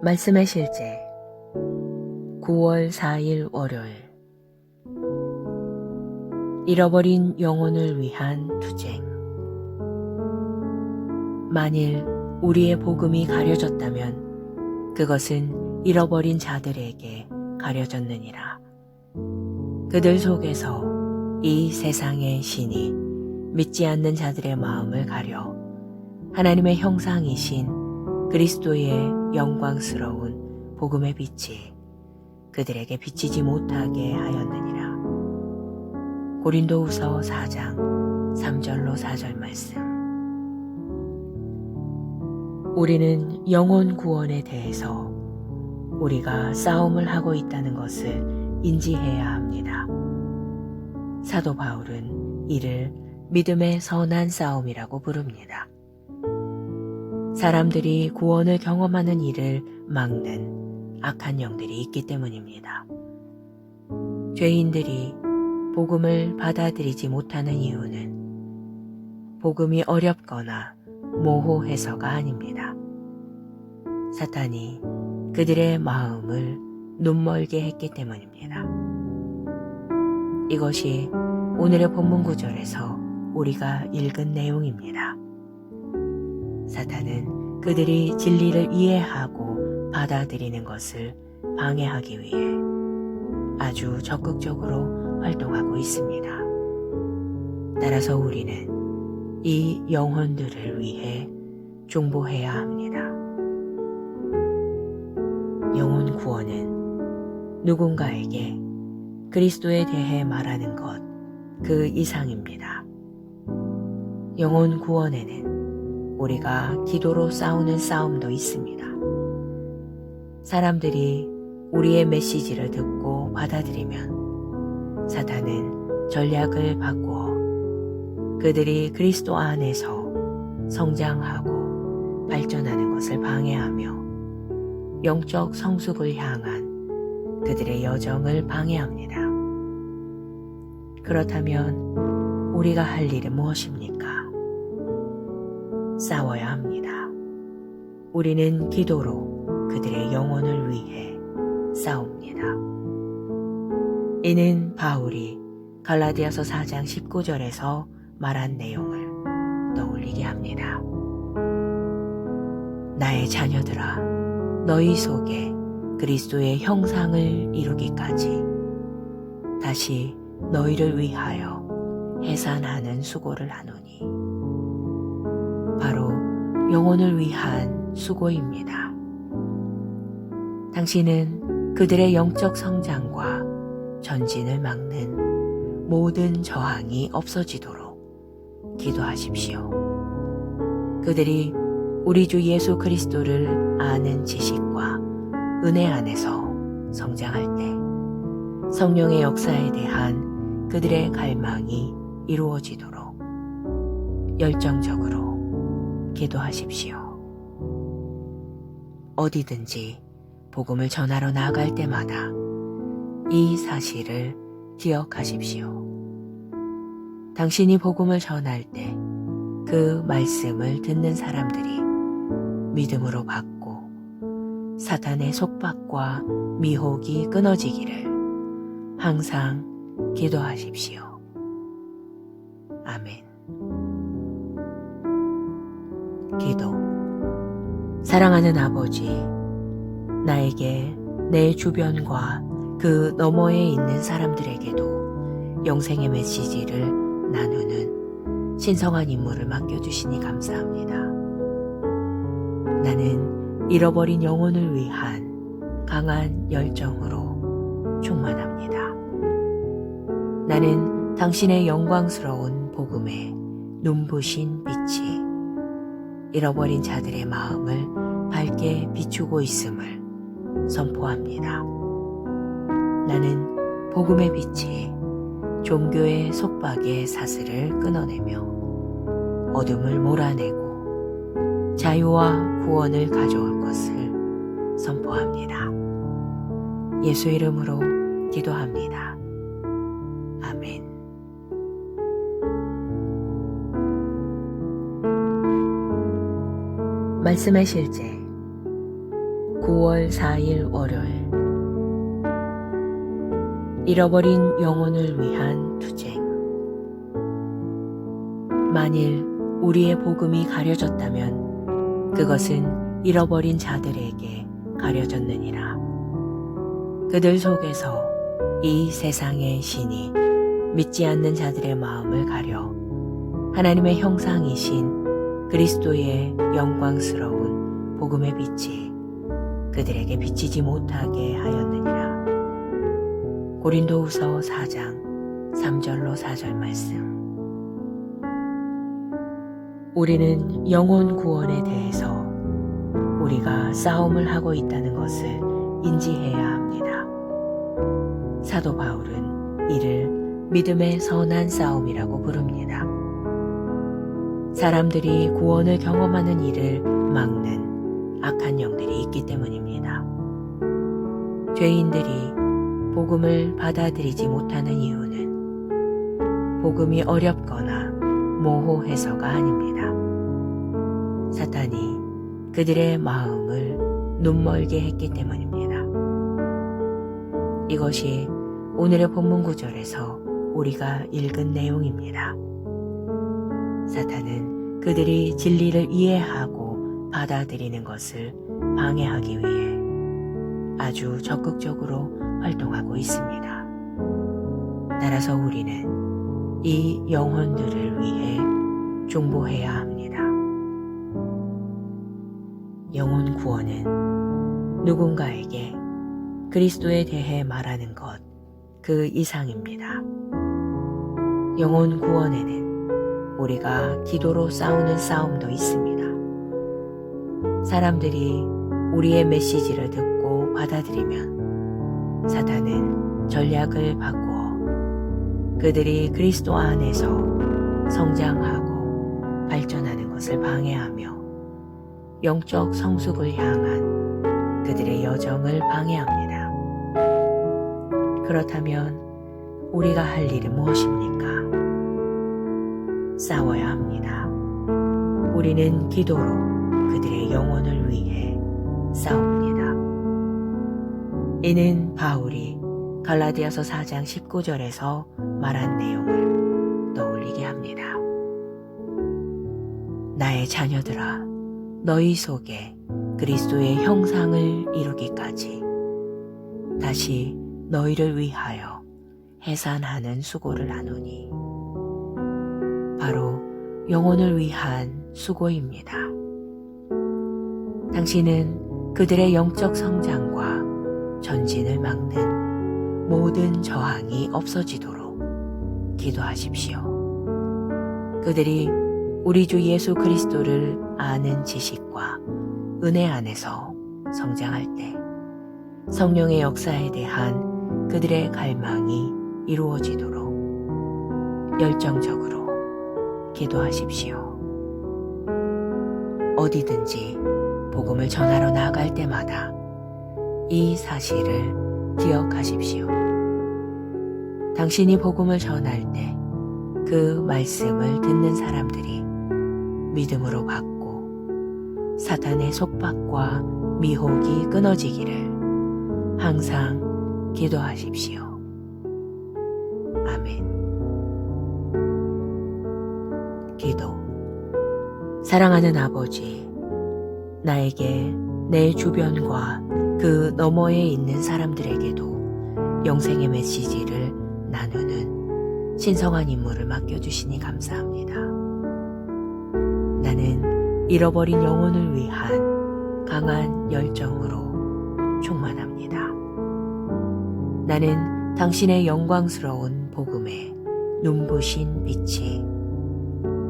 말씀의 실제 9월 4일 월요일. 잃어버린 영혼을 위한 투쟁. 만일 우리의 복음이 가려졌다면 그것은 잃어버린 자들에게 가려졌느니라. 그들 속에서 이 세상의 신이 믿지 않는 자들의 마음을 가려 하나님의 형상이신 그리스도의 영광스러운 복음의 빛이 그들에게 비치지 못하게 하였느니라. 고린도후서 4장 3절로 4절 말씀. 우리는 영혼 구원에 대해서 우리가 싸움을 하고 있다는 것을 인지해야 합니다. 사도 바울은 이를 믿음의 선한 싸움이라고 부릅니다. 사람들이 구원을 경험하는 일을 막는 악한 영들이 있기 때문입니다. 죄인들이 복음을 받아들이지 못하는 이유는 복음이 어렵거나 모호해서가 아닙니다. 사탄이 그들의 마음을 눈멀게 했기 때문입니다. 이것이 오늘의 본문 구절에서 우리가 읽은 내용입니다. 사탄은 그들이 진리를 이해하고 받아들이는 것을 방해하기 위해 아주 적극적으로 활동하고 있습니다. 따라서 우리는 이 영혼들을 위해 중보해야 합니다. 영혼 구원은 누군가에게 그리스도에 대해 말하는 것 그 이상입니다. 영혼 구원에는 우리가 기도로 싸우는 싸움도 있습니다. 사람들이 우리의 메시지를 듣고 받아들이면 사탄은 전략을 바꾸어 그들이 그리스도 안에서 성장하고 발전하는 것을 방해하며 영적 성숙을 향한 그들의 여정을 방해합니다. 그렇다면 우리가 할 일은 무엇입니까? 싸워야 합니다. 우리는 기도로 그들의 영혼을 위해 싸웁니다. 이는 바울이 갈라디아서 4장 19절에서 말한 내용을 떠올리게 합니다. 나의 자녀들아, 너희 속에 그리스도의 형상을 이루기까지 다시 너희를 위하여 해산하는 수고를 하노니. 바로 영혼을 위한 수고입니다. 당신은 그들의 영적 성장과 전진을 막는 모든 저항이 없어지도록 기도하십시오. 그들이 우리 주 예수 그리스도를 아는 지식과 은혜 안에서 성장할 때 성령의 역사에 대한 그들의 갈망이 이루어지도록 열정적으로 기도하십시오. 어디든지 복음을 전하러 나갈 때마다 이 사실을 기억하십시오. 당신이 복음을 전할 때 그 말씀을 듣는 사람들이 믿음으로 받고 사탄의 속박과 미혹이 끊어지기를 항상 기도하십시오. 아멘. 기도. 사랑하는 아버지, 나에게 내 주변과 그 너머에 있는 사람들에게도 영생의 메시지를 나누는 신성한 임무를 맡겨주시니 감사합니다. 나는 잃어버린 영혼을 위한 강한 열정으로 충만합니다. 나는 당신의 영광스러운 복음에 눈부신 빛이 잃어버린 자들의 마음을 밝게 비추고 있음을 선포합니다. 나는 복음의 빛이 종교의 속박의 사슬을 끊어내며 어둠을 몰아내고 자유와 구원을 가져올 것을 선포합니다. 예수 이름으로 기도합니다. 아멘. 말씀의 실제 9월 4일 월요일. 잃어버린 영혼을 위한 투쟁. 만일 우리의 복음이 가려졌다면 그것은 잃어버린 자들에게 가려졌느니라. 그들 속에서 이 세상의 신이 믿지 않는 자들의 마음을 가려 하나님의 형상이신 그리스도의 영광스러운 복음의 빛이 그들에게 비치지 못하게 하였느니라. 고린도후서 4장 3절로 4절 말씀. 우리는 영혼 구원에 대해서 우리가 싸움을 하고 있다는 것을 인지해야 합니다. 사도 바울은 이를 믿음의 선한 싸움이라고 부릅니다. 사람들이 구원을 경험하는 일을 막는 악한 영들이 있기 때문입니다. 죄인들이 복음을 받아들이지 못하는 이유는 복음이 어렵거나 모호해서가 아닙니다. 사탄이 그들의 마음을 눈멀게 했기 때문입니다. 이것이 오늘의 본문 구절에서 우리가 읽은 내용입니다. 사탄은 그들이 진리를 이해하고 받아들이는 것을 방해하기 위해 아주 적극적으로 활동하고 있습니다. 따라서 우리는 이 영혼들을 위해 중보해야 합니다. 영혼 구원은 누군가에게 그리스도에 대해 말하는 것 그 이상입니다. 영혼 구원에는 우리가 기도로 싸우는 싸움도 있습니다. 사람들이 우리의 메시지를 듣고 받아들이면 사탄은 전략을 바꾸어 그들이 그리스도 안에서 성장하고 발전하는 것을 방해하며 영적 성숙을 향한 그들의 여정을 방해합니다. 그렇다면 우리가 할 일은 무엇입니까? 싸워야 합니다. 우리는 기도로 그들의 영혼을 위해 싸웁니다. 이는 바울이 갈라디아서 4장 19절에서 말한 내용을 떠올리게 합니다. 나의 자녀들아, 너희 속에 그리스도의 형상을 이루기까지 다시 너희를 위하여 해산하는 수고를 하노니. 바로 영혼을 위한 수고입니다. 당신은 그들의 영적 성장과 전진을 막는 모든 저항이 없어지도록 기도하십시오. 그들이 우리 주 예수 그리스도를 아는 지식과 은혜 안에서 성장할 때 성령의 역사에 대한 그들의 갈망이 이루어지도록 열정적으로 기도하십시오. 어디든지 복음을 전하러 나갈 때마다 이 사실을 기억하십시오. 당신이 복음을 전할 때 그 말씀을 듣는 사람들이 믿음으로 받고 사탄의 속박과 미혹이 끊어지기를 항상 기도하십시오. 아멘. 기도. 사랑하는 아버지, 나에게 내 주변과 그 너머에 있는 사람들에게도 영생의 메시지를 나누는 신성한 임무를 맡겨주시니 감사합니다. 나는 잃어버린 영혼을 위한 강한 열정으로 충만합니다. 나는 당신의 영광스러운 복음에 눈부신 빛이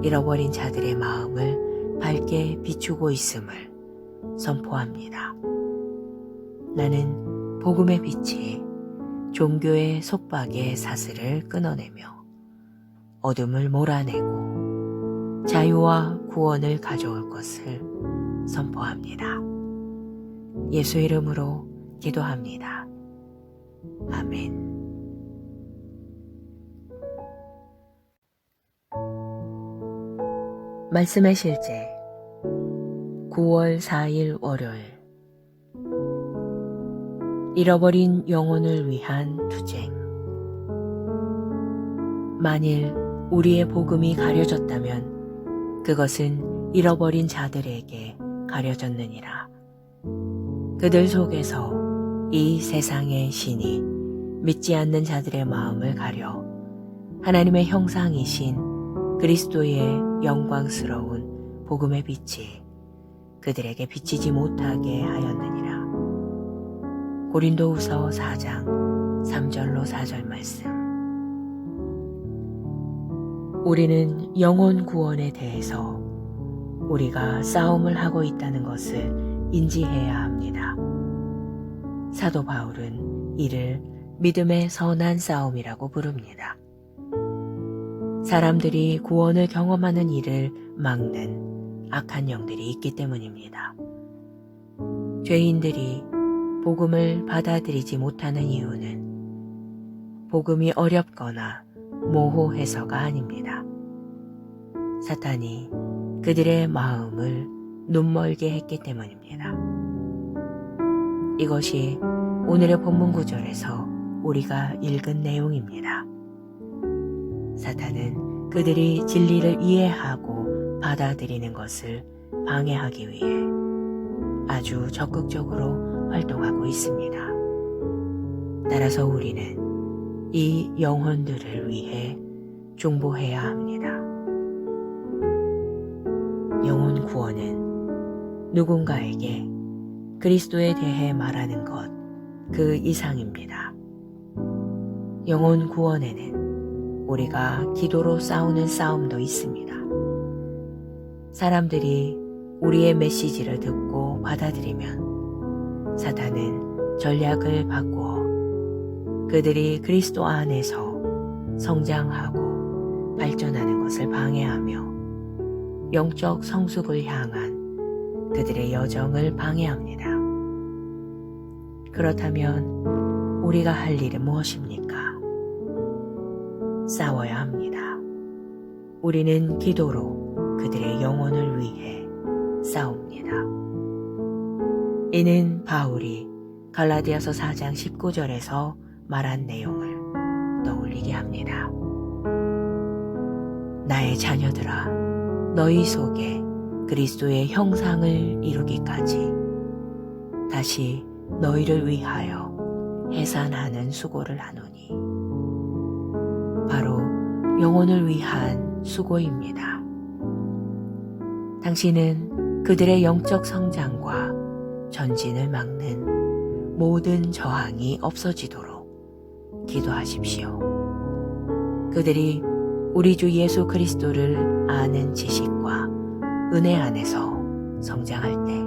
잃어버린 자들의 마음을 밝게 비추고 있음을 선포합니다. 나는 복음의 빛이 종교의 속박의 사슬을 끊어내며 어둠을 몰아내고 자유와 구원을 가져올 것을 선포합니다. 예수 이름으로 기도합니다. 아멘. 말씀의 실제 9월 4일 월요일. 잃어버린 영혼을 위한 투쟁. 만일 우리의 복음이 가려졌다면 그것은 잃어버린 자들에게 가려졌느니라. 그들 속에서 이 세상의 신이 믿지 않는 자들의 마음을 가려 하나님의 형상이신 그리스도의 영광스러운 복음의 빛이 그들에게 비치지 못하게 하였느니라. 고린도후서 4장 3절로 4절 말씀. 우리는 영혼 구원에 대해서 우리가 싸움을 하고 있다는 것을 인지해야 합니다. 사도 바울은 이를 믿음의 선한 싸움이라고 부릅니다. 사람들이 구원을 경험하는 일을 막는 악한 영들이 있기 때문입니다. 죄인들이 복음을 받아들이지 못하는 이유는 복음이 어렵거나 모호해서가 아닙니다. 사탄이 그들의 마음을 눈멀게 했기 때문입니다. 이것이 오늘의 본문 구절에서 우리가 읽은 내용입니다. 사탄은 그들이 진리를 이해하고 받아들이는 것을 방해하기 위해 아주 적극적으로 활동하고 있습니다. 따라서 우리는 이 영혼들을 위해 중보해야 합니다. 영혼 구원은 누군가에게 그리스도에 대해 말하는 것 그 이상입니다. 영혼 구원에는 우리가 기도로 싸우는 싸움도 있습니다. 사람들이 우리의 메시지를 듣고 받아들이면 사탄은 전략을 바꾸어 그들이 그리스도 안에서 성장하고 발전하는 것을 방해하며 영적 성숙을 향한 그들의 여정을 방해합니다. 그렇다면 우리가 할 일은 무엇입니까? 싸워야 합니다. 우리는 기도로 그들의 영혼을 위해 싸웁니다. 이는 바울이 갈라디아서 4장 19절에서 말한 내용을 떠올리게 합니다. 나의 자녀들아, 너희 속에 그리스도의 형상을 이루기까지 다시 너희를 위하여 해산하는 수고를 하노니. 바로 영혼을 위한 수고입니다. 당신은 그들의 영적 성장과 전진을 막는 모든 저항이 없어지도록 기도하십시오. 그들이 우리 주 예수 그리스도를 아는 지식과 은혜 안에서 성장할 때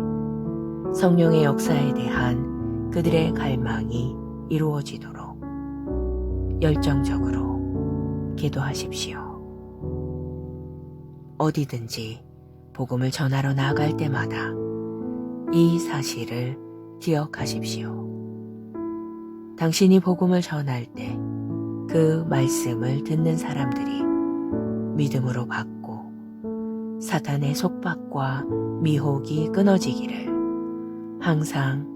성령의 역사에 대한 그들의 갈망이 이루어지도록 열정적으로 기도하십시오. 어디든지 복음을 전하러 나아갈 때마다 이 사실을 기억하십시오. 당신이 복음을 전할 때 그 말씀을 듣는 사람들이 믿음으로 받고 사탄의 속박과 미혹이 끊어지기를 항상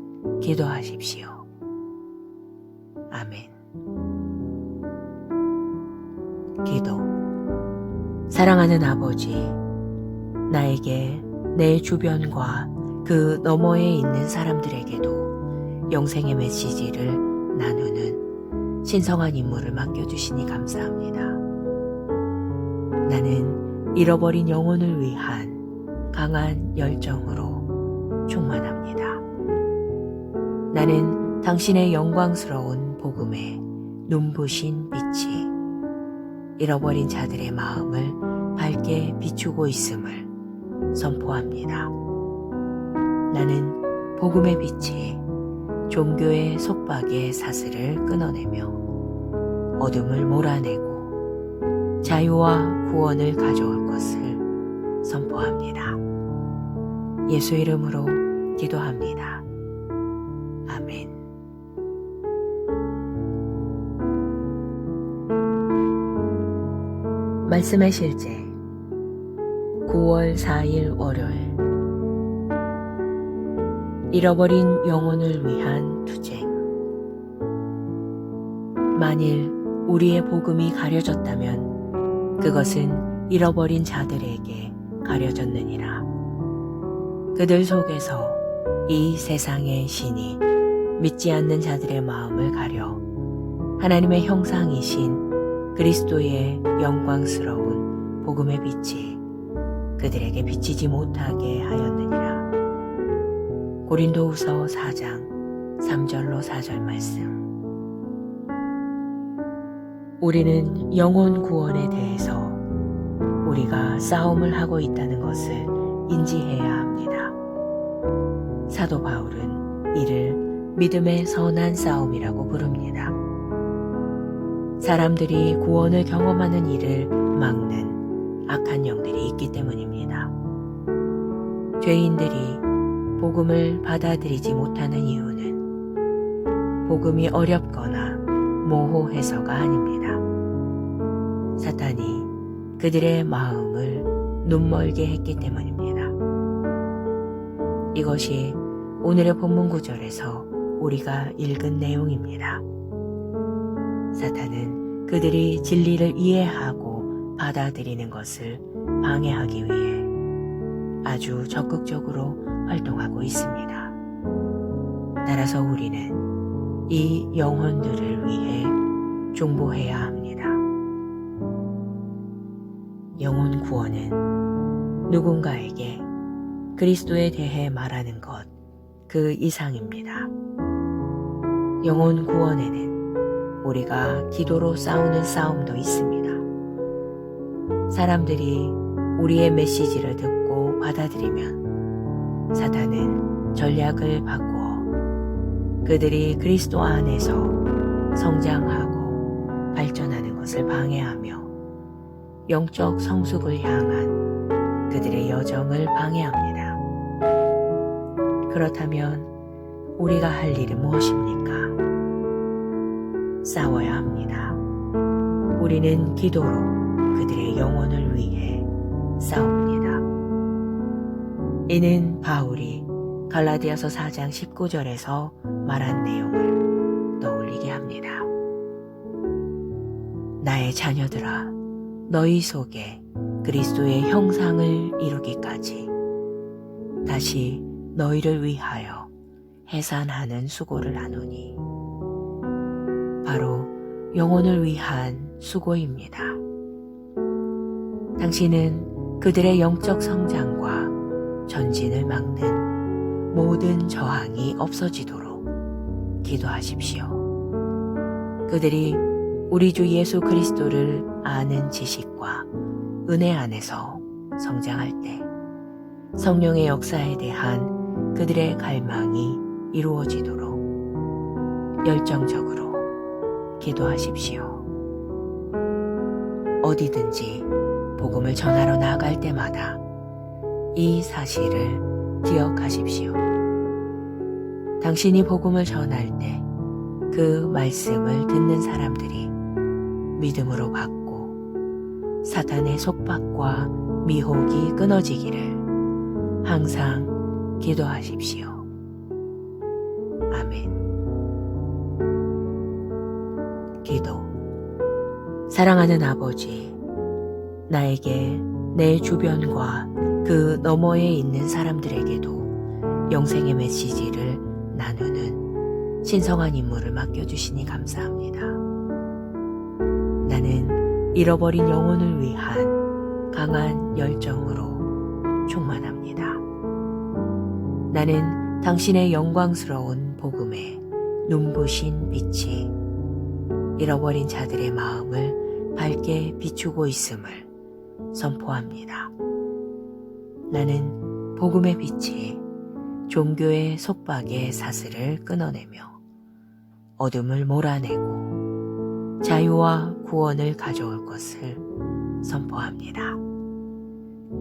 기도하십시오. 아멘. 기도. 사랑하는 아버지, 나에게 내 주변과 그 너머에 있는 사람들에게도 영생의 메시지를 나누는 신성한 임무를 맡겨주시니 감사합니다. 나는 잃어버린 영혼을 위한 강한 열정으로 충만합니다. 나는 당신의 영광스러운 복음에 눈부신 빛이 잃어버린 자들의 마음을 밝게 비추고 있음을 선포합니다. 나는 복음의 빛이 종교의 속박의 사슬을 끊어내며 어둠을 몰아내고 자유와 구원을 가져올 것을 선포합니다. 예수 이름으로 기도합니다. 아멘. 말씀의 실제 9월 4일 월요일. 잃어버린 영혼을 위한 투쟁. 만일 우리의 복음이 가려졌다면 그것은 잃어버린 자들에게 가려졌느니라. 그들 속에서 이 세상의 신이 믿지 않는 자들의 마음을 가려 하나님의 형상이신 그리스도의 영광스러운 복음의 빛이 그들에게 비치지 못하게 하였느니라. 고린도후서 4장 3절로 4절 말씀. 우리는 영혼 구원에 대해서 우리가 싸움을 하고 있다는 것을 인지해야 합니다. 사도 바울은 이를 믿음의 선한 싸움이라고 부릅니다. 사람들이 구원을 경험하는 일을 막는 악한 영들이 있기 때문입니다. 죄인들이 복음을 받아들이지 못하는 이유는 복음이 어렵거나 모호해서가 아닙니다. 사탄이 그들의 마음을 눈멀게 했기 때문입니다. 이것이 오늘의 본문 구절에서 우리가 읽은 내용입니다. 사탄은 그들이 진리를 이해하고 받아들이는 것을 방해하기 위해 아주 적극적으로 활동하고 있습니다. 따라서 우리는 이 영혼들을 위해 중보해야 합니다. 영혼 구원은 누군가에게 그리스도에 대해 말하는 것 그 이상입니다. 영혼 구원에는 우리가 기도로 싸우는 싸움도 있습니다. 사람들이 우리의 메시지를 듣고 받아들이면 사탄은 전략을 바꾸어 그들이 그리스도 안에서 성장하고 발전하는 것을 방해하며 영적 성숙을 향한 그들의 여정을 방해합니다. 그렇다면 우리가 할 일은 무엇입니까? 싸워야 합니다. 우리는 기도로 그들의 영혼을 위해 싸웁니다. 이는 바울이 갈라디아서 4장 19절에서 말한 내용을 떠올리게 합니다. 나의 자녀들아, 너희 속에 그리스도의 형상을 이루기까지 다시 너희를 위하여 해산하는 수고를 하노니, 바로 영혼을 위한 수고입니다. 당신은 그들의 영적 성장과 전진을 막는 모든 저항이 없어지도록 기도하십시오. 그들이 우리 주 예수 그리스도를 아는 지식과 은혜 안에서 성장할 때 성령의 역사에 대한 그들의 갈망이 이루어지도록 열정적으로 기도하십시오. 어디든지 복음을 전하러 나갈 때마다 이 사실을 기억하십시오. 당신이 복음을 전할 때 그 말씀을 듣는 사람들이 믿음으로 받고 사탄의 속박과 미혹이 끊어지기를 항상 기도하십시오. 아멘. 기도. 사랑하는 아버지, 나에게 내 주변과 그 너머에 있는 사람들에게도 영생의 메시지를 나누는 신성한 임무를 맡겨주시니 감사합니다. 나는 잃어버린 영혼을 위한 강한 열정으로 충만합니다. 나는 당신의 영광스러운 복음에 눈부신 빛이 잃어버린 자들의 마음을 밝게 비추고 있음을 선포합니다. 나는 복음의 빛이 종교의 속박의 사슬을 끊어내며 어둠을 몰아내고 자유와 구원을 가져올 것을 선포합니다.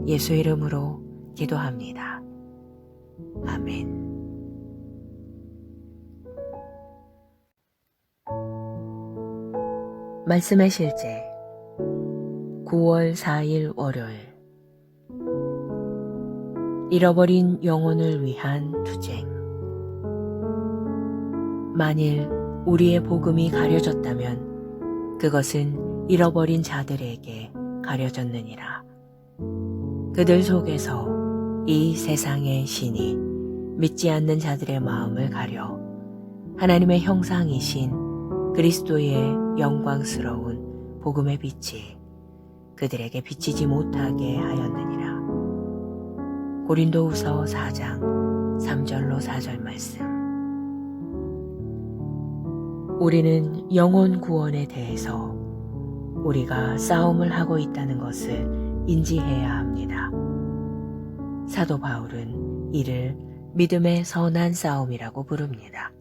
예수 이름으로 기도합니다. 아멘. 말씀의 실제 9월 4일 월요일. 잃어버린 영혼을 위한 투쟁. 만일 우리의 복음이 가려졌다면 그것은 잃어버린 자들에게 가려졌느니라. 그들 속에서 이 세상의 신이 믿지 않는 자들의 마음을 가려 하나님의 형상이신 그리스도의 영광스러운 복음의 빛이 그들에게 비치지 못하게 하였느니라. 고린도후서 4장 3절로 4절 말씀. 우리는 영혼 구원에 대해서 우리가 싸움을 하고 있다는 것을 인지해야 합니다. 사도 바울은 이를 믿음의 선한 싸움이라고 부릅니다.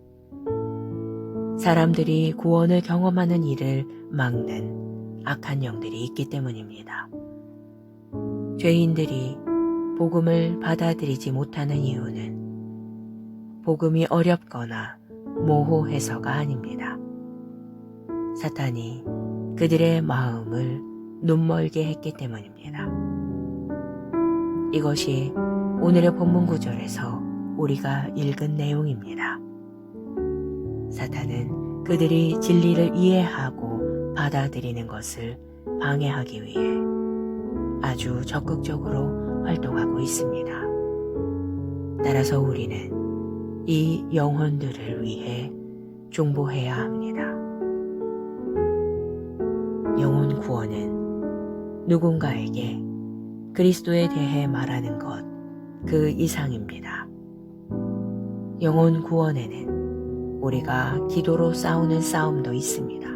사람들이 구원을 경험하는 일을 막는 악한 영들이 있기 때문입니다. 죄인들이 복음을 받아들이지 못하는 이유는 복음이 어렵거나 모호해서가 아닙니다. 사탄이 그들의 마음을 눈멀게 했기 때문입니다. 이것이 오늘의 본문 구절에서 우리가 읽은 내용입니다. 사탄은 그들이 진리를 이해하고 받아들이는 것을 방해하기 위해 아주 적극적으로 활동하고 있습니다. 따라서 우리는 이 영혼들을 위해 중보해야 합니다. 영혼 구원은 누군가에게 그리스도에 대해 말하는 것 그 이상입니다. 영혼 구원에는 우리가 기도로 싸우는 싸움도 있습니다.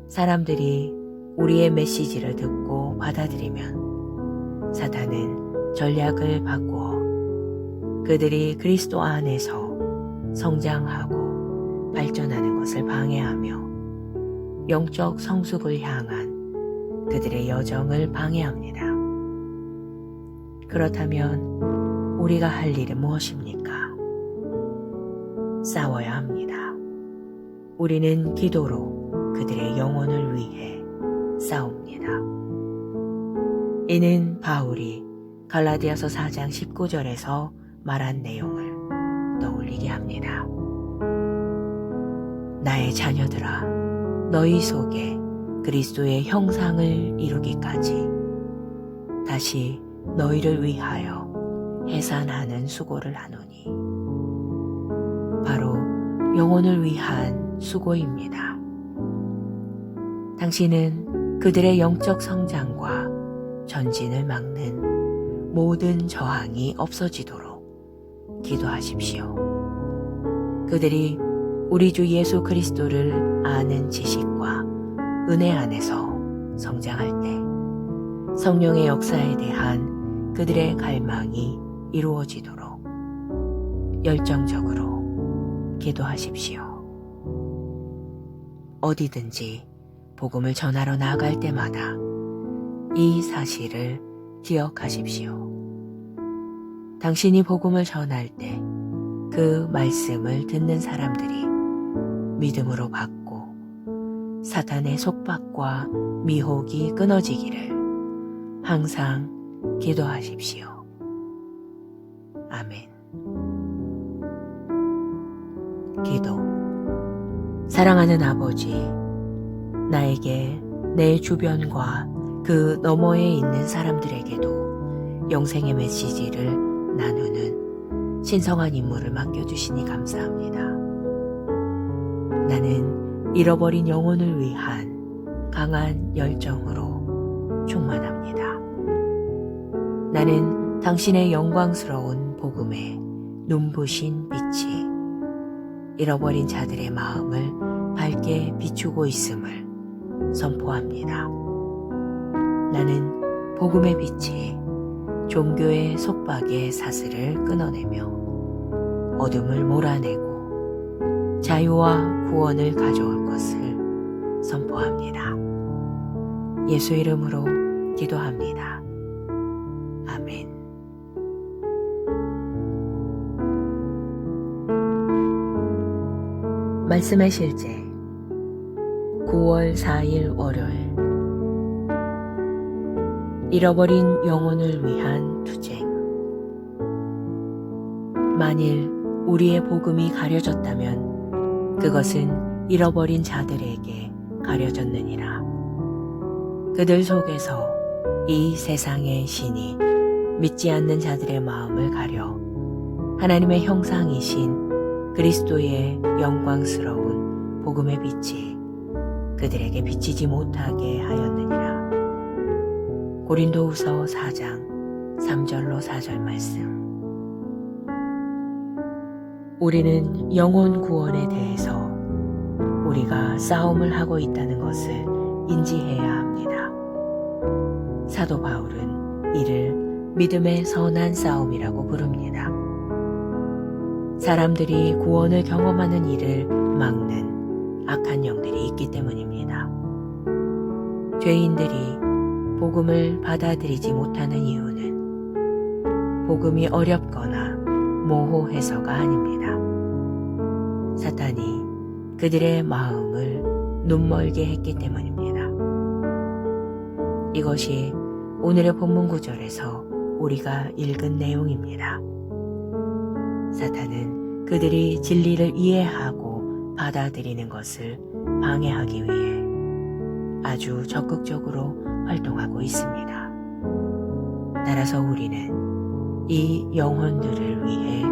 사람들이 우리의 메시지를 듣고 받아들이면 사탄은 전략을 바꾸어 그들이 그리스도 안에서 성장하고 발전하는 것을 방해하며 영적 성숙을 향한 그들의 여정을 방해합니다. 그렇다면 우리가 할 일은 무엇입니까? 싸워야 합니다. 우리는 기도로 그들의 영혼을 위해 싸웁니다. 이는 바울이 갈라디아서 4장 19절에서 말한 내용을 떠올리게 합니다. 나의 자녀들아, 너희 속에 그리스도의 형상을 이루기까지 다시 너희를 위하여 해산하는 수고를 하노니, 바로 영혼을 위한 수고입니다. 당신은 그들의 영적 성장과 전진을 막는 모든 저항이 없어지도록 기도하십시오. 그들이 우리 주 예수 그리스도를 아는 지식과 은혜 안에서 성장할 때 성령의 역사에 대한 그들의 갈망이 이루어지도록 열정적으로 기도하십시오. 어디든지 복음을 전하러 나갈 때마다 이 사실을 기억하십시오. 당신이 복음을 전할 때 그 말씀을 듣는 사람들이 믿음으로 받고 사탄의 속박과 미혹이 끊어지기를 항상 기도하십시오. 아멘. 기도. 사랑하는 아버지, 나에게 내 주변과 그 너머에 있는 사람들에게도 영생의 메시지를 나누는 신성한 임무를 맡겨주시니 감사합니다. 나는 잃어버린 영혼을 위한 강한 열정으로 충만합니다. 나는 당신의 영광스러운 복음에 눈부신 빛이 잃어버린 자들의 마음을 밝게 비추고 있음을 선포합니다. 나는 복음의 빛이 종교의 속박의 사슬을 끊어내며 어둠을 몰아내고 자유와 구원을 가져올 것을 선포합니다. 예수 이름으로 기도합니다. 아멘. 말씀의 실제 9월 4일 월요일. 잃어버린 영혼을 위한 투쟁. 만일 우리의 복음이 가려졌다면 그것은 잃어버린 자들에게 가려졌느니라. 그들 속에서 이 세상의 신이 믿지 않는 자들의 마음을 가려 하나님의 형상이신 그리스도의 영광스러운 복음의 빛이 그들에게 비치지 못하게 하였느니라. 고린도후서 4장 3절로 4절 말씀. 우리는 영혼 구원에 대해서 우리가 싸움을 하고 있다는 것을 인지해야 합니다. 사도 바울은 이를 믿음의 선한 싸움이라고 부릅니다. 사람들이 구원을 경험하는 일을 막는 악한 영들이 있기 때문입니다. 죄인들이 복음을 받아들이지 못하는 이유는 복음이 어렵거나 모호해서가 아닙니다. 사탄이 그들의 마음을 눈멀게 했기 때문입니다. 이것이 오늘의 본문 구절에서 우리가 읽은 내용입니다. 사탄은 그들이 진리를 이해하고 받아들이는 것을 방해하기 위해 아주 적극적으로 활동하고 있습니다. 따라서 우리는 이 영혼들을 위해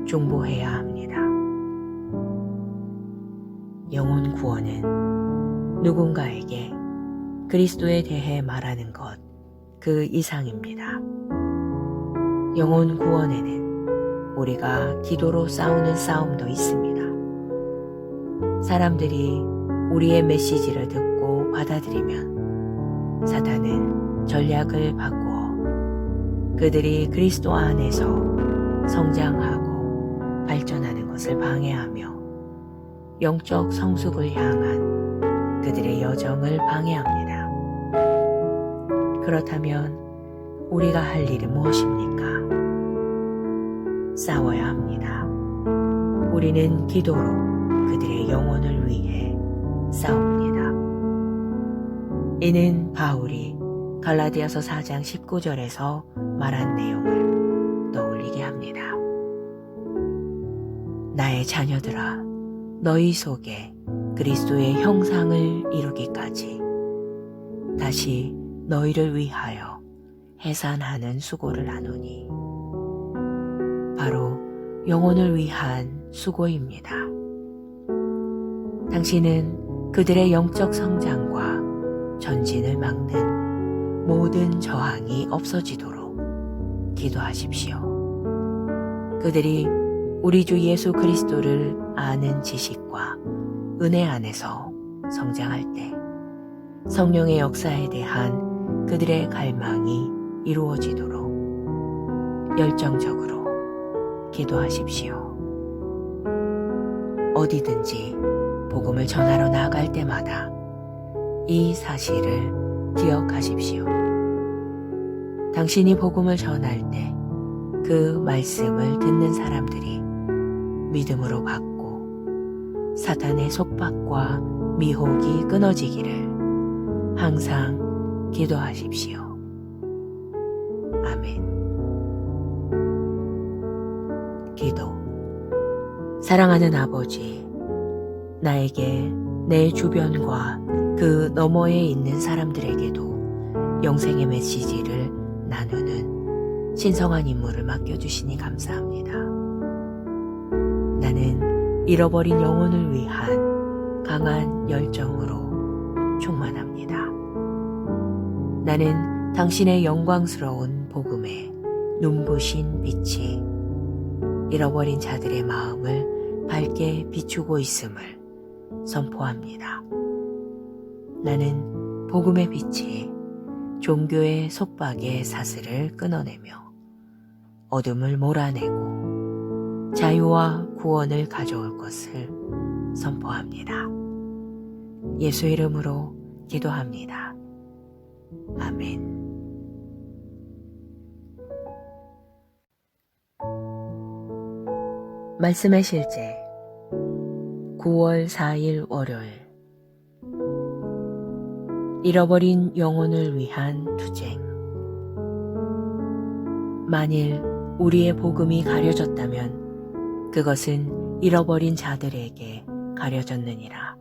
중보해야 합니다. 영혼 구원은 누군가에게 그리스도에 대해 말하는 것 그 이상입니다. 영혼 구원에는 우리가 기도로 싸우는 싸움도 있습니다. 사람들이 우리의 메시지를 듣고 받아들이면 사탄은 전략을 바꾸어 그들이 그리스도 안에서 성장하고 발전하는 것을 방해하며 영적 성숙을 향한 그들의 여정을 방해합니다. 그렇다면 우리가 할 일은 무엇입니까? 싸워야 합니다. 우리는 기도로 그들의 영혼을 위해 싸웁니다. 이는 바울이 갈라디아서 4장 19절에서 말한 내용을 떠올리게 합니다. 나의 자녀들아, 너희 속에 그리스도의 형상을 이루기까지 다시 너희를 위하여 해산하는 수고를 하노니, 바로 영혼을 위한 수고입니다. 당신은 그들의 영적 성장과 전진을 막는 모든 저항이 없어지도록 기도하십시오. 그들이 우리 주 예수 그리스도를 아는 지식과 은혜 안에서 성장할 때 성령의 역사에 대한 그들의 갈망이 이루어지도록 열정적으로 기도하십시오. 어디든지 복음을 전하러 나갈 때마다 이 사실을 기억하십시오. 당신이 복음을 전할 때 그 말씀을 듣는 사람들이 믿음으로 받고 사탄의 속박과 미혹이 끊어지기를 항상 기도하십시오. 아멘. 기도. 사랑하는 아버지, 나에게 내 주변과 그 너머에 있는 사람들에게도 영생의 메시지를 나누는 신성한 임무를 맡겨주시니 감사합니다. 나는 잃어버린 영혼을 위한 강한 열정으로 충만합니다. 나는 당신의 영광스러운 복음에 눈부신 빛이 잃어버린 자들의 마음을 밝게 비추고 있음을 선포합니다. 나는 복음의 빛이 종교의 속박의 사슬을 끊어내며 어둠을 몰아내고 자유와 구원을 가져올 것을 선포합니다. 예수 이름으로 기도합니다. 아멘. 말씀의 실제 9월 4일 월요일. 잃어버린 영혼을 위한 투쟁. 만일 우리의 복음이 가려졌다면 그것은 잃어버린 자들에게 가려졌느니라.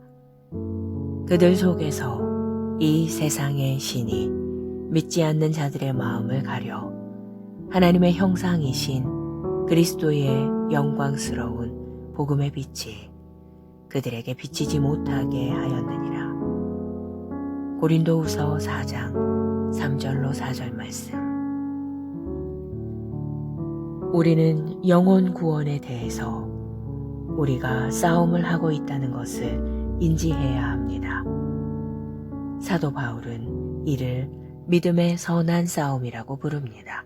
그들 속에서 이 세상의 신이 믿지 않는 자들의 마음을 가려 하나님의 형상이신 그리스도의 영광스러운 복음의 빛이 그들에게 비치지 못하게 하였느니라. 고린도후서 4장 3절로 4절 말씀. 우리는 영혼 구원에 대해서 우리가 싸움을 하고 있다는 것을 인지해야 합니다. 사도 바울은 이를 믿음의 선한 싸움이라고 부릅니다.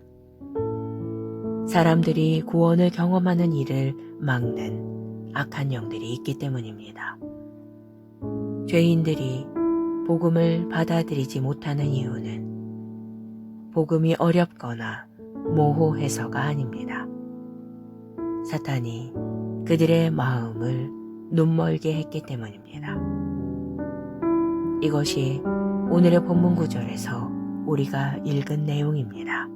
사람들이 구원을 경험하는 일을 막는 악한 영들이 있기 때문입니다. 죄인들이 복음을 받아들이지 못하는 이유는 복음이 어렵거나 모호해서가 아닙니다. 사탄이 그들의 마음을 눈멀게 했기 때문입니다. 이것이 오늘의 본문 구절에서 우리가 읽은 내용입니다.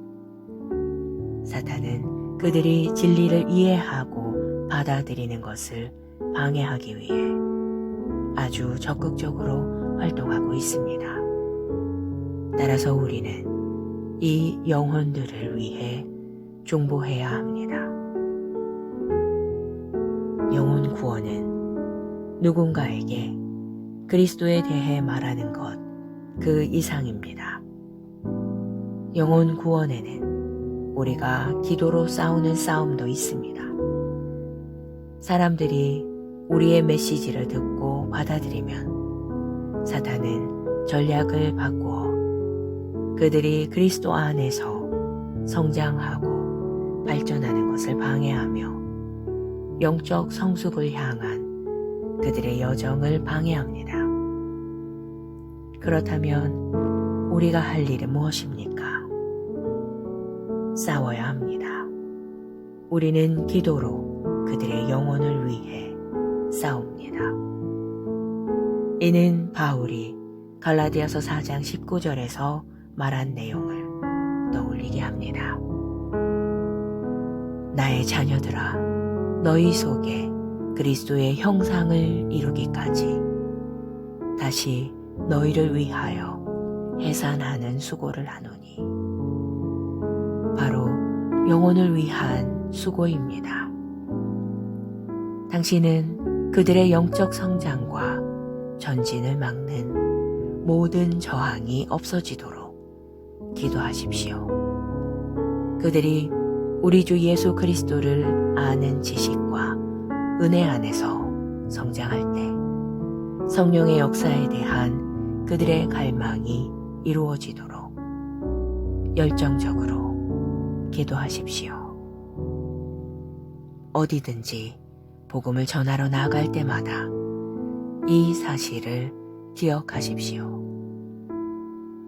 사탄은 그들이 진리를 이해하고 받아들이는 것을 방해하기 위해 아주 적극적으로 활동하고 있습니다. 따라서 우리는 이 영혼들을 위해 중보해야 합니다. 영혼 구원은 누군가에게 그리스도에 대해 말하는 것 그 이상입니다. 영혼 구원에는 우리가 기도로 싸우는 싸움도 있습니다. 사람들이 우리의 메시지를 듣고 받아들이면 사탄은 전략을 바꾸어 그들이 그리스도 안에서 성장하고 발전하는 것을 방해하며 영적 성숙을 향한 그들의 여정을 방해합니다. 그렇다면 우리가 할 일은 무엇입니까? 싸워야 합니다. 우리는 기도로 그들의 영혼을 위해 싸웁니다. 이는 바울이 갈라디아서 4장 19절에서 말한 내용을 떠올리게 합니다. 나의 자녀들아, 너희 속에 그리스도의 형상을 이루기까지 다시 너희를 위하여 해산하는 수고를 하노니, 바로 영혼을 위한 수고입니다. 당신은 그들의 영적 성장과 전진을 막는 모든 저항이 없어지도록 기도하십시오. 그들이 우리 주 예수 그리스도를 아는 지식과 은혜 안에서 성장할 때 성령의 역사에 대한 그들의 갈망이 이루어지도록 열정적으로 기도하십시오. 어디든지 복음을 전하러 나갈 때마다 이 사실을 기억하십시오.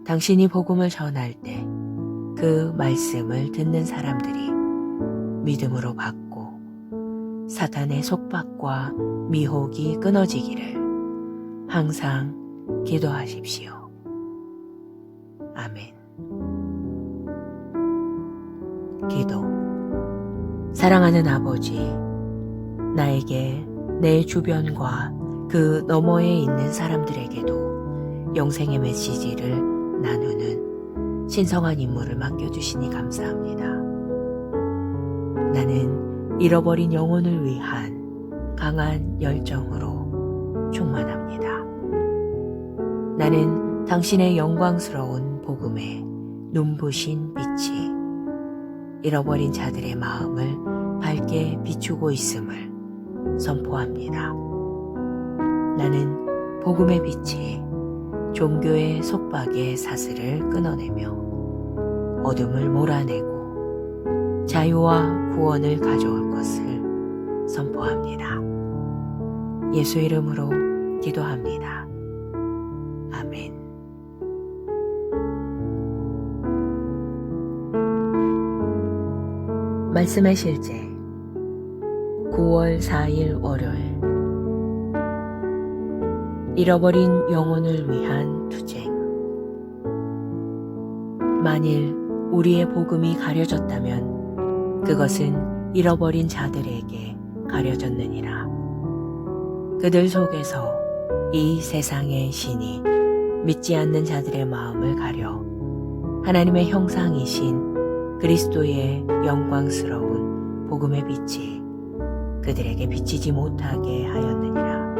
당신이 복음을 전할 때 그 말씀을 듣는 사람들이 믿음으로 받고 사탄의 속박과 미혹이 끊어지기를 항상 기도하십시오. 아멘. 기도. 사랑하는 아버지, 나에게 내 주변과 그 너머에 있는 사람들에게도 영생의 메시지를 나누는 신성한 임무를 맡겨주시니 감사합니다. 나는 잃어버린 영혼을 위한 강한 열정으로 충만합니다. 나는 당신의 영광스러운 복음에 눈부신 빛이 잃어버린 자들의 마음을 밝게 비추고 있음을 선포합니다. 나는 복음의 빛이 종교의 속박의 사슬을 끊어내며 어둠을 몰아내고 자유와 구원을 가져올 것을 선포합니다. 예수 이름으로 기도합니다. 아멘. 말씀의 실제 9월 4일 월요일. 잃어버린 영혼을 위한 투쟁. 만일 우리의 복음이 가려졌다면 그것은 잃어버린 자들에게 가려졌느니라. 그들 속에서 이 세상의 신이 믿지 않는 자들의 마음을 가려 하나님의 형상이신 그리스도의 영광스러운 복음의 빛이 그들에게 비치지 못하게 하였느니라.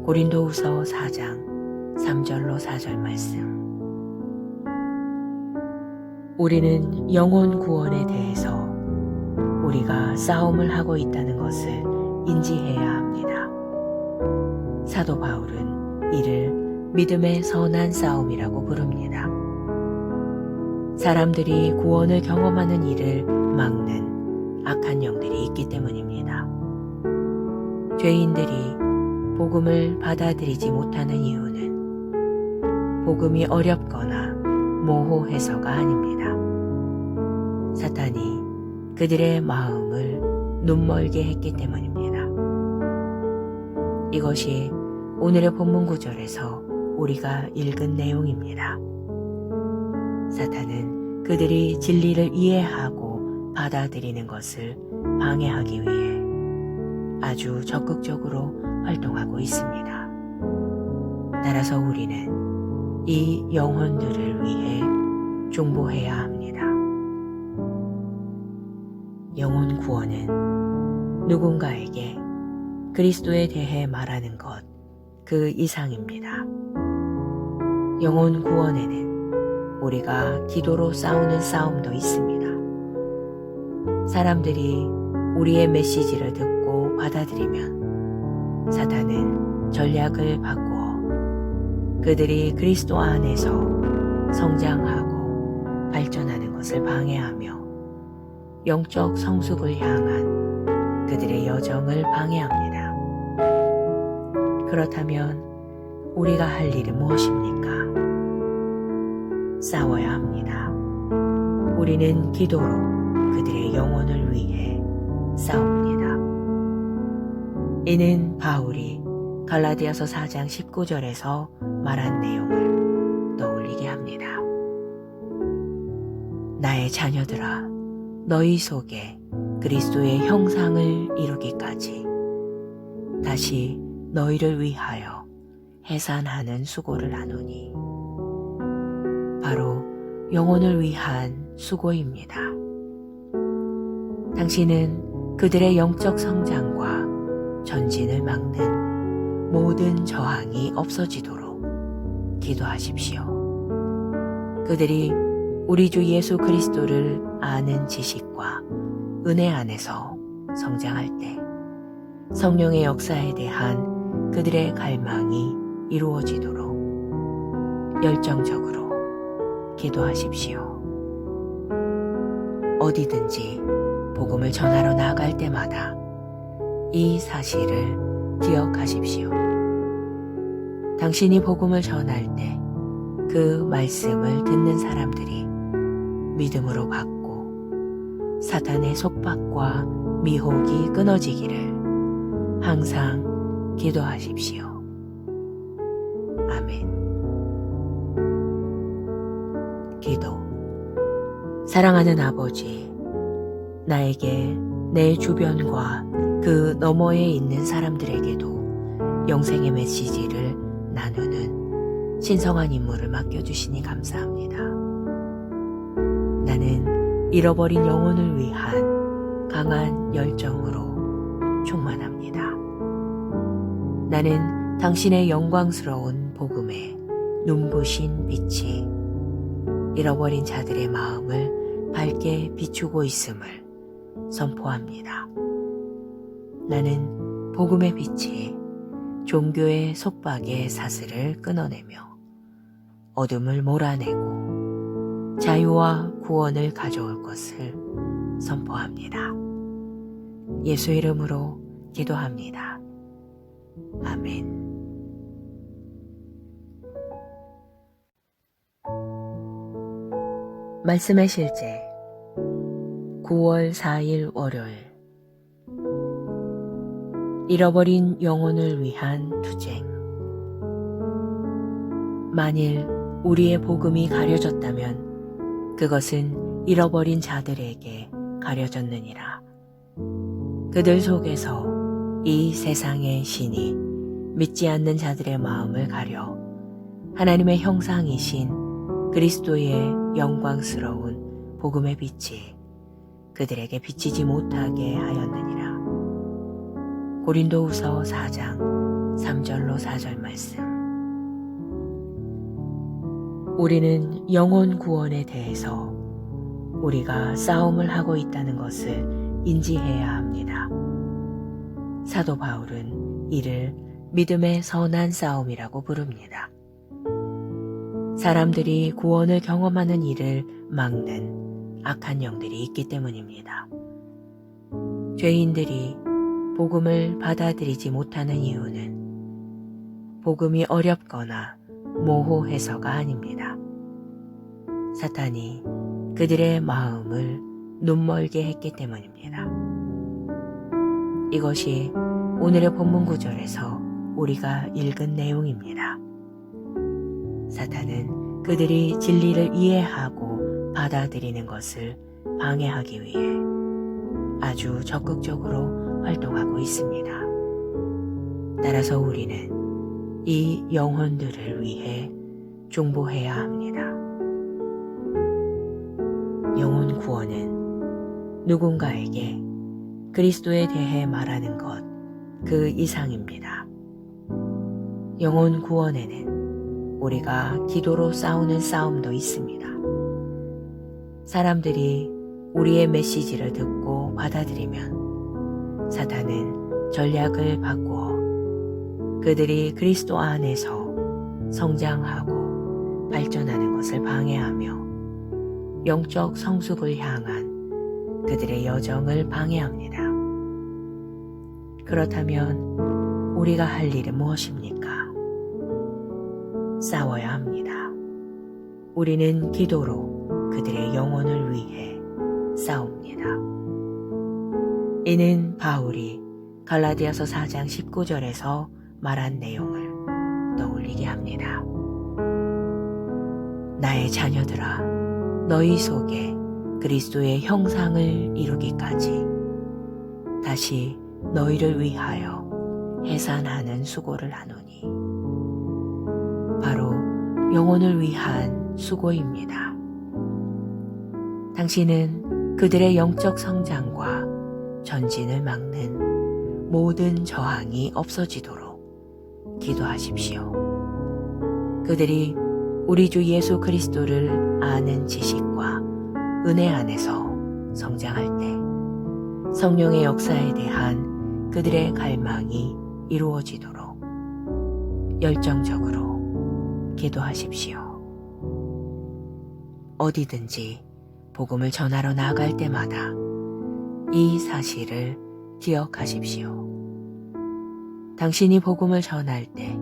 고린도후서 4장 3절로 4절 말씀. 우리는 영혼 구원에 대해서 우리가 싸움을 하고 있다는 것을 인지해야 합니다. 사도 바울은 이를 믿음의 선한 싸움이라고 부릅니다. 사람들이 구원을 경험하는 일을 막는 악한 영들이 있기 때문입니다. 죄인들이 복음을 받아들이지 못하는 이유는 복음이 어렵거나 모호해서가 아닙니다. 사탄이 그들의 마음을 눈멀게 했기 때문입니다. 이것이 오늘의 본문 구절에서 우리가 읽은 내용입니다. 사탄은 그들이 진리를 이해하고 받아들이는 것을 방해하기 위해 아주 적극적으로 활동하고 있습니다. 따라서 우리는 이 영혼들을 위해 중보해야 합니다. 영혼 구원은 누군가에게 그리스도에 대해 말하는 것 그 이상입니다. 영혼 구원에는 우리가 기도로 싸우는 싸움도 있습니다. 사람들이 우리의 메시지를 듣고 받아들이면 사탄은 전략을 바꾸어 그들이 그리스도 안에서 성장하고 발전하는 것을 방해하며 영적 성숙을 향한 그들의 여정을 방해합니다. 그렇다면 우리가 할 일은 무엇입니까? 싸워야 합니다. 우리는 기도로 그들의 영혼을 위해 싸웁니다. 이는 바울이 갈라디아서 4장 19절에서 말한 내용을 떠올리게 합니다. 나의 자녀들아, 너희 속에 그리스도의 형상을 이루기까지 다시 너희를 위하여 해산하는 수고를 하노니, 바로 영혼을 위한 수고입니다. 당신은 그들의 영적 성장과 전진을 막는 모든 저항이 없어지도록 기도하십시오. 그들이 우리 주 예수 그리스도를 아는 지식과 은혜 안에서 성장할 때 성령의 역사에 대한 그들의 갈망이 이루어지도록 열정적으로 기도하십시오. 어디든지 복음을 전하러 나갈 때마다 이 사실을 기억하십시오. 당신이 복음을 전할 때 그 말씀을 듣는 사람들이 믿음으로 받고 사탄의 속박과 미혹이 끊어지기를 항상 기도하십시오. 아멘. 기도. 사랑하는 아버지, 나에게 내 주변과 그 너머에 있는 사람들에게도 영생의 메시지를 나누는 신성한 임무를 맡겨주시니 감사합니다. 나는 잃어버린 영혼을 위한 강한 열정으로 충만합니다. 나는 당신의 영광스러운 복음에 눈부신 빛이 잃어버린 자들의 마음을 밝게 비추고 있음을 선포합니다. 나는 복음의 빛이 종교의 속박의 사슬을 끊어내며 어둠을 몰아내고 자유와 구원을 가져올 것을 선포합니다. 예수 이름으로 기도합니다. 아멘. 말씀의 실제 9월 4일 월요일. 잃어버린 영혼을 위한 투쟁. 만일 우리의 복음이 가려졌다면 그것은 잃어버린 자들에게 가려졌느니라. 그들 속에서 이 세상의 신이 믿지 않는 자들의 마음을 가려 하나님의 형상이신 그리스도의 영광스러운 복음의 빛이 그들에게 비치지 못하게 하였느니라. 고린도후서 4장 3절로 4절 말씀. 우리는 영혼 구원에 대해서 우리가 싸움을 하고 있다는 것을 인지해야 합니다. 사도 바울은 이를 믿음의 선한 싸움이라고 부릅니다. 사람들이 구원을 경험하는 일을 막는 악한 영들이 있기 때문입니다. 죄인들이 복음을 받아들이지 못하는 이유는 복음이 어렵거나 모호해서가 아닙니다. 사탄이 그들의 마음을 눈멀게 했기 때문입니다. 이것이 오늘의 본문 구절에서 우리가 읽은 내용입니다. 사탄은 그들이 진리를 이해하고 받아들이는 것을 방해하기 위해 아주 적극적으로 활동하고 있습니다. 따라서 우리는 이 영혼들을 위해 중보해야 합니다. 영혼 구원은 누군가에게 그리스도에 대해 말하는 것 그 이상입니다. 영혼 구원에는 우리가 기도로 싸우는 싸움도 있습니다. 사람들이 우리의 메시지를 듣고 받아들이면 사탄은 전략을 바꾸어 그들이 그리스도 안에서 성장하고 발전하는 것을 방해하며 영적 성숙을 향한 그들의 여정을 방해합니다. 그렇다면 우리가 할 일은 무엇입니까? 싸워야 합니다. 우리는 기도로 그들의 영혼을 위해 싸웁니다. 이는 바울이 갈라디아서 4장 19절에서 말한 내용을 떠올리게 합니다. 나의 자녀들아, 너희 속에 그리스도의 형상을 이루기까지 다시 너희를 위하여 해산하는 수고를 하노니, 바로 영혼을 위한 수고입니다. 당신은 그들의 영적 성장과 전진을 막는 모든 저항이 없어지도록 기도하십시오. 그들이 우리 주 예수 그리스도를 아는 지식과 은혜 안에서 성장할 때 성령의 역사에 대한 그들의 갈망이 이루어지도록 열정적으로 기도하십시오. 어디든지 복음을 전하러 나갈 때마다 이 사실을 기억하십시오. 당신이 복음을 전할 때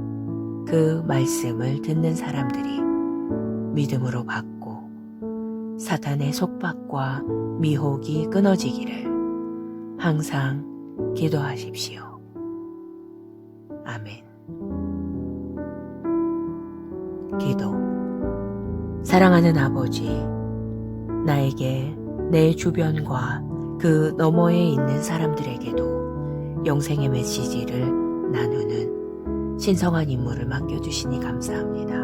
그 말씀을 듣는 사람들이 믿음으로 받고 사탄의 속박과 미혹이 끊어지기를 항상 기도하십시오. 아멘. 기도. 사랑하는 아버지, 나에게 내 주변과 그 너머에 있는 사람들에게도 영생의 메시지를 나누는 신성한 임무를 맡겨주시니 감사합니다.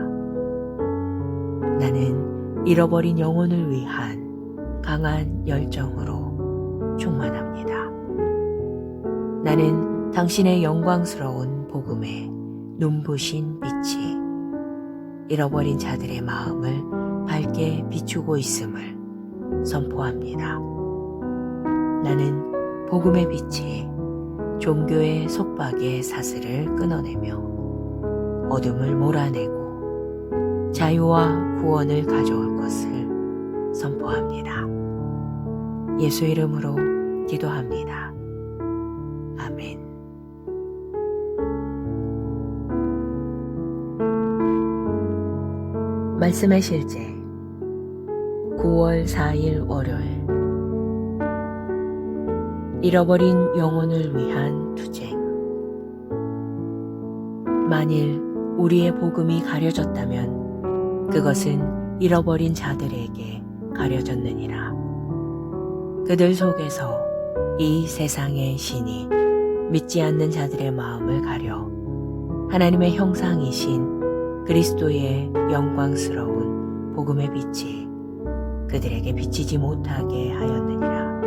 나는 잃어버린 영혼을 위한 강한 열정으로 충만합니다. 나는 당신의 영광스러운 복음에 눈부신 빛이 잃어버린 자들의 마음을 밝게 비추고 있음을 선포합니다. 나는 복음의 빛이 종교의 속박의 사슬을 끊어내며 어둠을 몰아내고 자유와 구원을 가져올 것을 선포합니다. 예수 이름으로 기도합니다. 아멘. 말씀의 실제 9월 4일 월요일. 잃어버린 영혼을 위한 투쟁. 만일 우리의 복음이 가려졌다면 그것은 잃어버린 자들에게 가려졌느니라. 그들 속에서 이 세상의 신이 믿지 않는 자들의 마음을 가려 하나님의 형상이신 그리스도의 영광스러운 복음의 빛이 그들에게 비치지 못하게 하였느니라.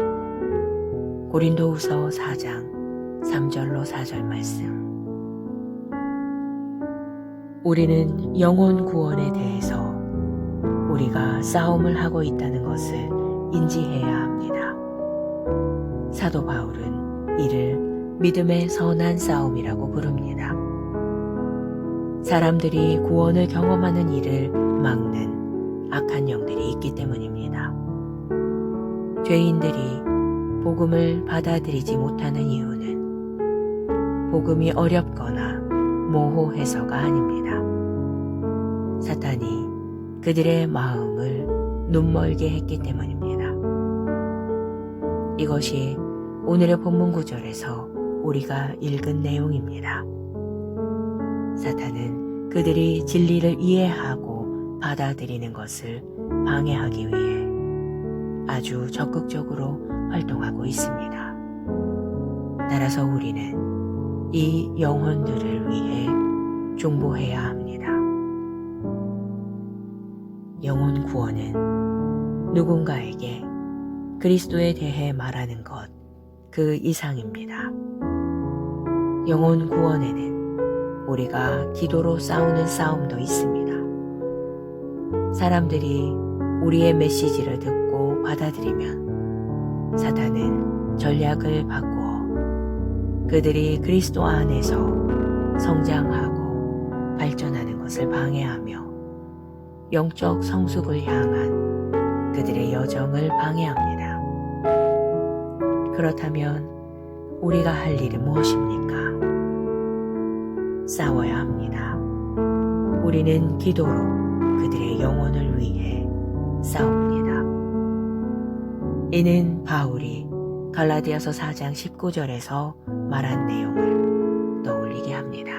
고린도후서 4장 3절로 4절 말씀. 우리는 영혼 구원에 대해서 우리가 싸움을 하고 있다는 것을 인지해야 합니다. 사도 바울은 이를 믿음의 선한 싸움이라고 부릅니다. 사람들이 구원을 경험하는 일을 막는 악한 영들이 있기 때문입니다. 죄인들이 복음을 받아들이지 못하는 이유는 복음이 어렵거나 모호해서가 아닙니다. 사탄이 그들의 마음을 눈멀게 했기 때문입니다. 이것이 오늘의 본문 구절에서 우리가 읽은 내용입니다. 사탄은 그들이 진리를 이해하고 받아들이는 것을 방해하기 위해 아주 적극적으로 활동하고 있습니다. 따라서 우리는 이 영혼들을 위해 중보해야 합니다. 영혼 구원은 누군가에게 그리스도에 대해 말하는 것 그 이상입니다. 영혼 구원에는 우리가 기도로 싸우는 싸움도 있습니다. 사람들이 우리의 메시지를 듣고 받아들이면 사탄은 전략을 바꾸어 그들이 그리스도 안에서 성장하고 발전하는 것을 방해하며 영적 성숙을 향한 그들의 여정을 방해합니다. 그렇다면 우리가 할 일은 무엇입니까? 싸워야 합니다. 우리는 기도로 그들의 영혼을 위해 싸웁니다. 이는 바울이 갈라디아서 4장 19절에서 말한 내용을 떠올리게 합니다.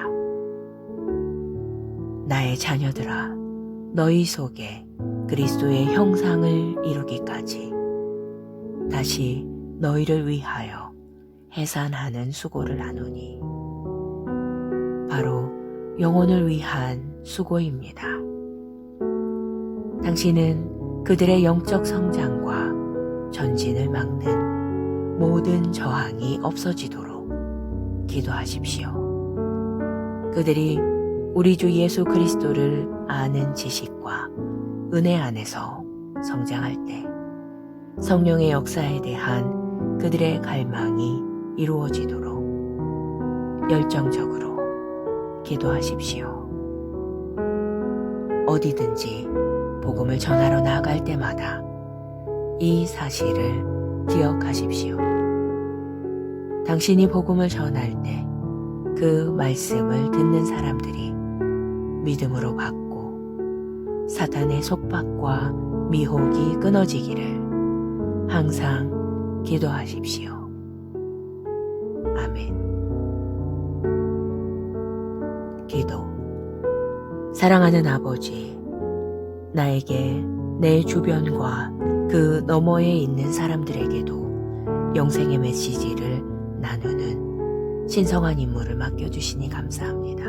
나의 자녀들아, 너희 속에 그리스도의 형상을 이루기까지 다시 너희를 위하여 해산하는 수고를 하노니, 바로 영혼을 위한 수고입니다. 당신은 그들의 영적 성장과 전진을 막는 모든 저항이 없어지도록 기도하십시오. 그들이 우리 주 예수 그리스도를 아는 지식과 은혜 안에서 성장할 때 성령의 역사에 대한 그들의 갈망이 이루어지도록 열정적으로 기도하십시오. 어디든지 복음을 전하러 나갈 때마다 이 사실을 기억하십시오. 당신이 복음을 전할 때 그 말씀을 듣는 사람들이 믿음으로 받고 사탄의 속박과 미혹이 끊어지기를 항상 기도하십시오. 아멘. 기도. 사랑하는 아버지, 나에게 내 주변과 그 너머에 있는 사람들에게도 영생의 메시지를 나누는 신성한 임무를 맡겨주시니 감사합니다.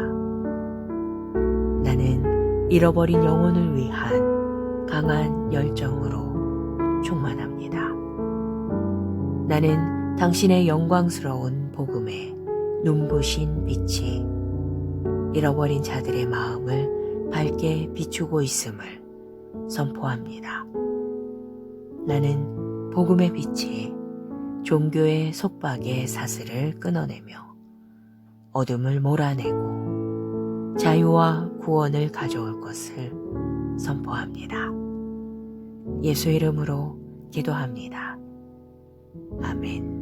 나는 잃어버린 영혼을 위한 강한 열정으로 충만합니다. 나는 당신의 영광스러운 복음에 눈부신 빛이 잃어버린 자들의 마음을 밝게 비추고 있음을 선포합니다. 나는 복음의 빛이 종교의 속박의 사슬을 끊어내며 어둠을 몰아내고 자유와 구원을 가져올 것을 선포합니다. 예수 이름으로 기도합니다. 아멘.